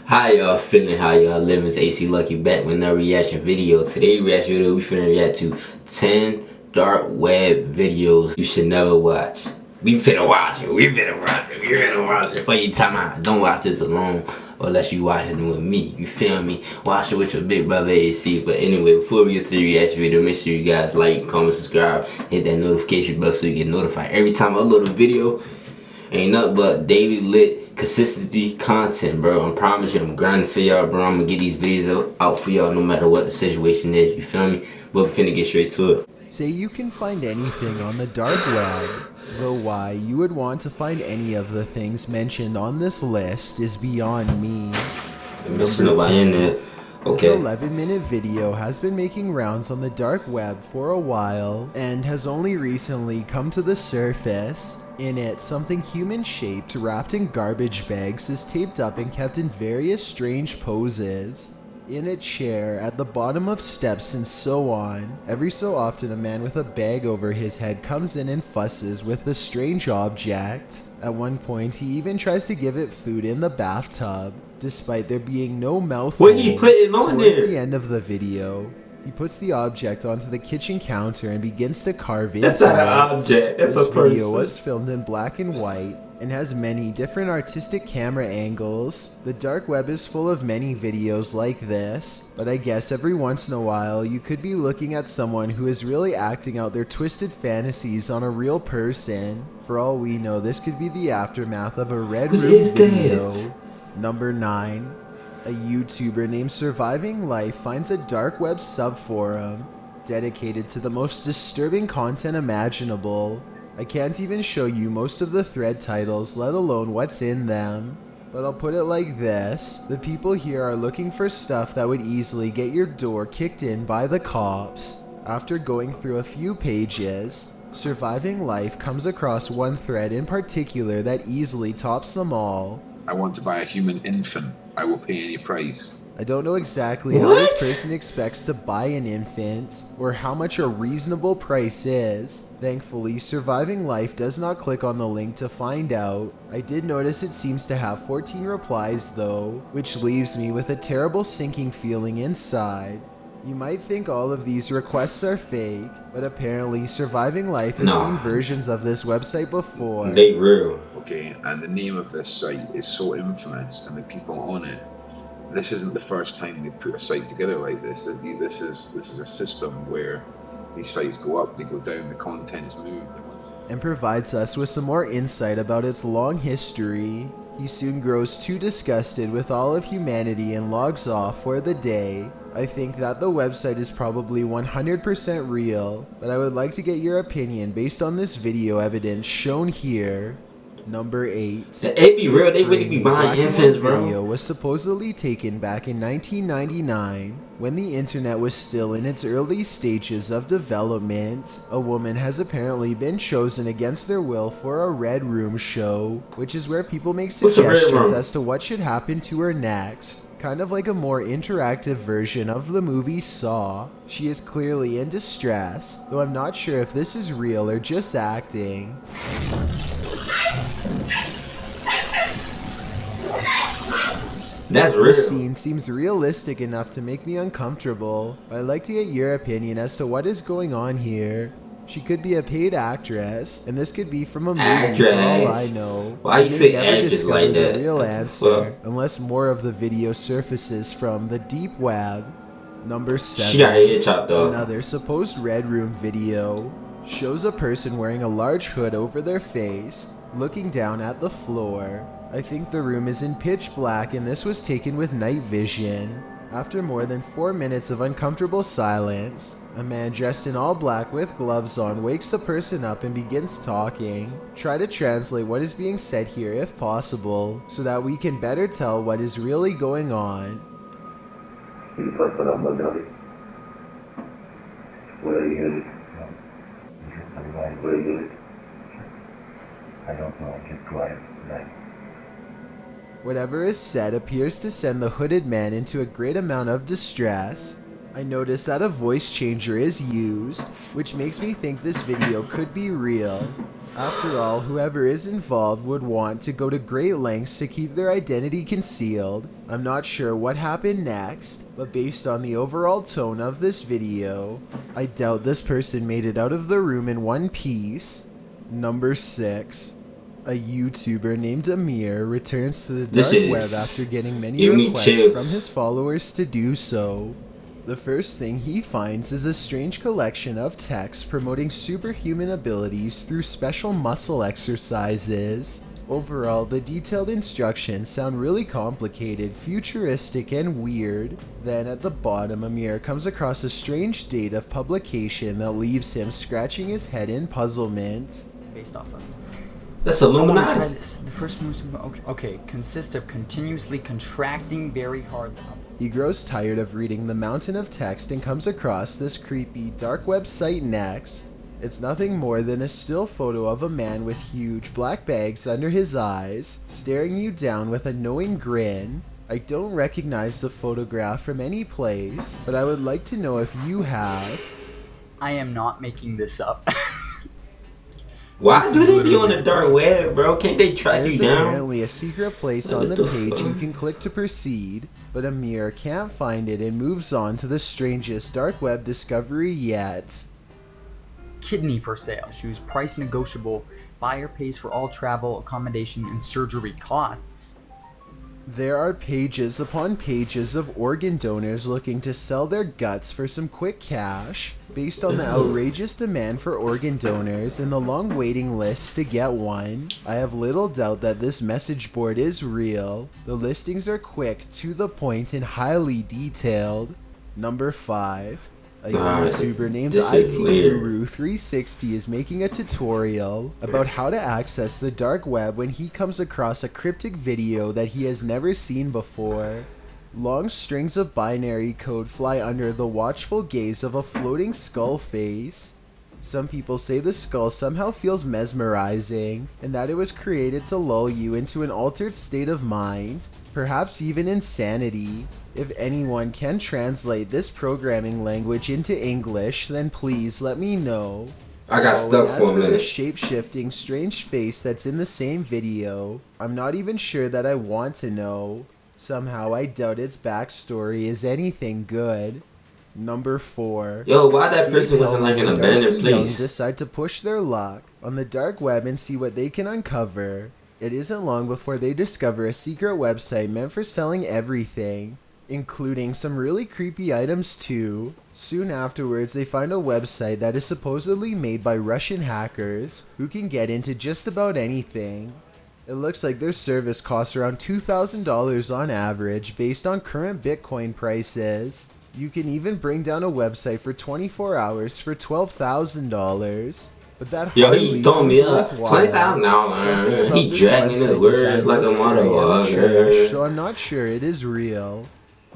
How y'all feeling? How y'all living? It's AC Lucky back with another reaction video. Today reaction video, we finna react to 10 dark web videos you should never watch. We finna watch it. We finna watch it. We finna watch it. For you time out. Don't watch this alone unless you watching it with me. You feel me? Watch it with your big brother AC. But anyway, before we get to the reaction video, make sure you guys like, comment, subscribe, hit that notification bell so you get notified every time I upload a video. Ain't nothing but daily lit consistency content, bro. I promise you, I'm grinding for y'all, bro. I'm gonna get these videos out for y'all no matter what the situation is. You feel me? But we finna get straight to it. Say you can find anything on the dark web, though why you would want to find any of the things mentioned on this list is beyond me. There's nobody in there. Okay. This 11-minute video has been making rounds on the dark web for a while and has only recently come to the surface. In it, something human-shaped wrapped in garbage bags is taped up and kept in various strange poses. In a chair, at the bottom of steps, and so on. Every so often a man with a bag over his head comes in and fusses with the strange object. At one point he even tries to give it food in the bathtub, despite there being no mouth hole. What he put it on Towards there? the end of the video, he puts the object onto the kitchen counter and begins to carve into it. That's not an object. That's This a person. video was filmed in black and white and has many different artistic camera angles. The dark web is full of many videos like this, but I guess every once in a while you could be looking at someone who is really acting out their twisted fantasies on a real person. For all we know, this could be the aftermath of a Red What Room is video. that? Number 9. A YouTuber named Surviving Life finds a dark web subforum dedicated to the most disturbing content imaginable. I can't even show you most of the thread titles, let alone what's in them. But I'll put it like this: the people here are looking for stuff that would easily get your door kicked in by the cops. After going through a few pages, Surviving Life comes across one thread in particular that easily tops them all. I want to buy a human infant. I will pay any price. I don't know exactly how this person expects to buy an infant, or how much a reasonable price is. Thankfully, Surviving Life does not click on the link to find out. I did notice it seems to have 14 replies though, which leaves me with a terrible sinking feeling inside. You might think all of these requests are fake, but apparently Surviving Life has seen versions of this website before. They real. Okay, and the name of this site is so infamous, and the people on it. This isn't the first time they've put a site together like this. This is a system where these sites go up, they go down, the content's moved, and provides us with some more insight about its long history. He soon grows too disgusted with all of humanity and logs off for the day. I think that the website is probably 100% real, but I would like to get your opinion based on this video evidence shown here. Number 8. It be real. They really be buying infants, bro. This video was supposedly taken back in 1999 when the internet was still in its early stages of development. A woman has apparently been chosen against their will for a Red Room show, which is where people make suggestions as to what should happen to her next. Kind of like a more interactive version of the movie Saw. She is clearly in distress, though I'm not sure if this is real or just acting. That's real. This scene seems realistic enough to make me uncomfortable, but I'd like to get your opinion as to what is going on here. She could be a paid actress, and this could be from a movie for all I know. Why you say never actress discover like that? the real answer, unless more of the video surfaces from the deep web. Number 7. She got her head chopped off. Another supposed Red Room video shows a person wearing a large hood over their face, looking down at the floor. I think the room is in pitch black and this was taken with night vision. After more than 4 minutes of uncomfortable silence, a man dressed in all black with gloves on wakes the person up and begins talking. Try to translate what is being said here if possible, so that we can better tell what is really going on. I don't know, keep quiet. Whatever is said appears to send the hooded man into a great amount of distress. I noticed that a voice changer is used, which makes me think this video could be real. After all, whoever is involved would want to go to great lengths to keep their identity concealed. I'm not sure what happened next, but based on the overall tone of this video, I doubt this person made it out of the room in one piece. Number 6. A YouTuber named Amir returns to the dark web after getting many requests from his followers to do so. The first thing he finds is a strange collection of texts promoting superhuman abilities through special muscle exercises. Overall, the detailed instructions sound really complicated, futuristic, and weird. Then at the bottom, Amir comes across a strange date of publication that leaves him scratching his head in puzzlement. Based off of. That's I want to Illuminati. try this. The first one, okay, consists of continuously contracting very hard. He grows tired of reading the mountain of text and comes across this creepy dark web site next. It's nothing more than a still photo of a man with huge black bags under his eyes, staring you down with a knowing grin. I don't recognize the photograph from any place, but I would like to know if you have. I am not making this up. Why do they be on the dark web, bro? Can't they track There's you down? apparently a secret place on the page you can click to proceed, but Amir can't find it and moves on to the strangest dark web discovery yet. Kidney for sale. Shoes price negotiable. Buyer pays for all travel, accommodation, and surgery costs. There are pages upon pages of organ donors looking to sell their guts for some quick cash, based on the outrageous demand for organ donors and the long waiting list to get one. I have little doubt that this message board is real. The listings are quick, to the point, and highly detailed. Number 5. A YouTuber named ITGuru360 is making a tutorial about how to access the dark web when he comes across a cryptic video that he has never seen before. Long strings of binary code fly under the watchful gaze of a floating skull face. Some people say the skull somehow feels mesmerizing, and that it was created to lull you into an altered state of mind, perhaps even insanity. If anyone can translate this programming language into English, then please let me know. I got stuck as for a for the minute. shape-shifting strange face that's in the same video, I'm not even sure that I want to know. Somehow I doubt its backstory is anything good. Number 4. Yo, why that person Dave wasn't like an Helman and abandoned Darcy Young place? decide to push their luck on the dark web and see what they can uncover. It isn't long before they discover a secret website meant for selling everything, including some really creepy items too. Soon afterwards, they find a website that is supposedly made by Russian hackers who can get into just about anything. It looks like their service costs around $2,000 on average based on current Bitcoin prices. You can even bring down a website for 24 hours for $12,000. But that Yo, hardly he told me seems up worthwhile. $20,000. Something about He this dragging his website words design like a looks very amateurish, motherfucker. so I'm not sure it is real.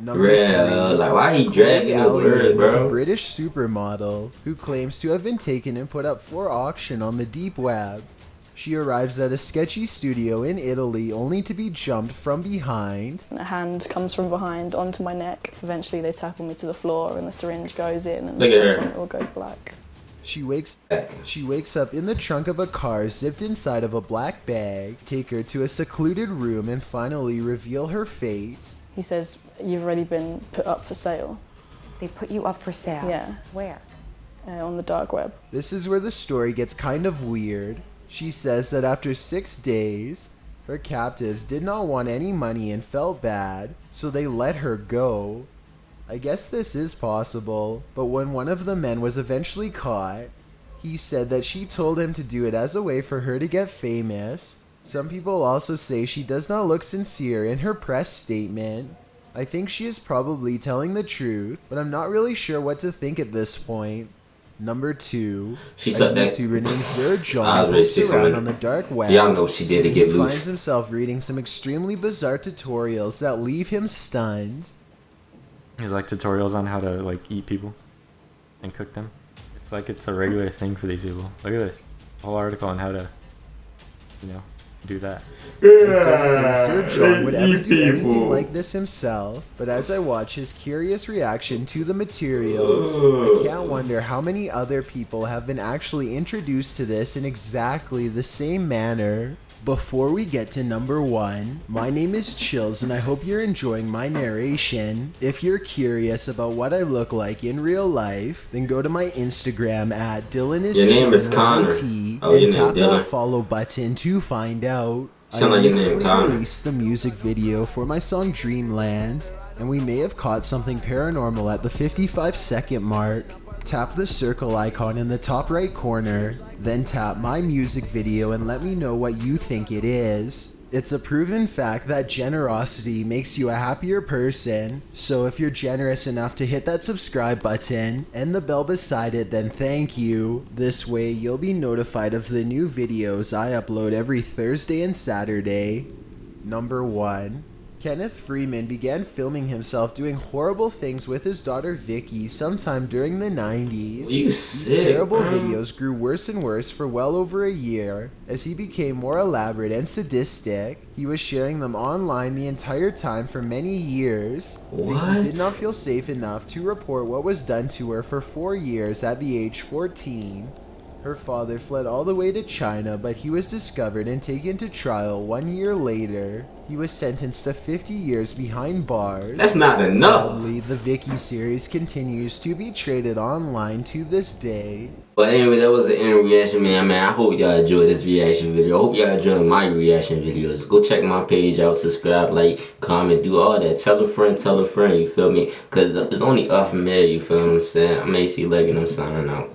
Number Real, 3. like why he dragging his Chloe words, Allian is a bro? British supermodel who claims to have been taken and put up for auction on the deep web. She arrives at a sketchy studio in Italy only to be jumped from behind. A hand comes from behind onto my neck. Eventually they tackle me to the floor and the syringe goes in and Look at that's her. when it all goes black. She wakes up in the trunk of a car zipped inside of a black bag, take her to a secluded room and finally reveal her fate. He says, "You've already been put up for sale." They put you up for sale? Yeah. Where? On the dark web. This is where the story gets kind of weird. She says that after 6 days, her captives did not want any money and felt bad, so they let her go. I guess this is possible, but when one of the men was eventually caught, he said that she told him to do it as a way for her to get famous. Some people also say she does not look sincere in her press statement. I think she is probably telling the truth, but I'm not really sure what to think at this point. Number 2, She a sucked that. YouTuber named Sir I John was ready to pokes say around something. on the dark web. Y'all know she did to get He loose. finds himself reading some extremely bizarre tutorials that leave him stunned. There's like tutorials on how to like eat people and cook them. It's like it's a regular thing for these people. Look at this. A whole article on how to, do that. I don't think Sir John would ever do anything like this himself, but as I watch his curious reaction to the materials, I can't wonder how many other people have been actually introduced to this in exactly the same manner. Before we get to number 1, my name is Chills and I hope you're enjoying my narration. If you're curious about what I look like in real life, then go to my Instagram at DylanIsChillsYT and tap that follow button to find out. I recently released the music video for my song Dreamland, and we may have caught something paranormal at the 55-second mark. Tap the circle icon in the top right corner, then tap my music video and let me know what you think it is. It's a proven fact that generosity makes you a happier person, so if you're generous enough to hit that subscribe button and the bell beside it, then thank you. This way you'll be notified of the new videos I upload every Thursday and Saturday. Number 1. Kenneth Freeman began filming himself doing horrible things with his daughter Vicky sometime during the 90s. These terrible videos grew worse and worse for well over a year. As he became more elaborate and sadistic, he was sharing them online the entire time for many years. Vicky did not feel safe enough to report what was done to her for 4 years at the age 14. Her father fled all the way to China, but he was discovered and taken to trial 1 year later. He was sentenced to 50 years behind bars. That's not enough. Sadly, the Vicky series continues to be traded online to this day. But anyway, that was the end reaction, man. I hope y'all enjoyed this reaction video. I hope y'all enjoyed my reaction videos. Go check my page out, subscribe, like, comment, do all that. Tell a friend, you feel me? Because it's only up from here, you feel what I'm saying? I'm AC Lucky and I'm signing out.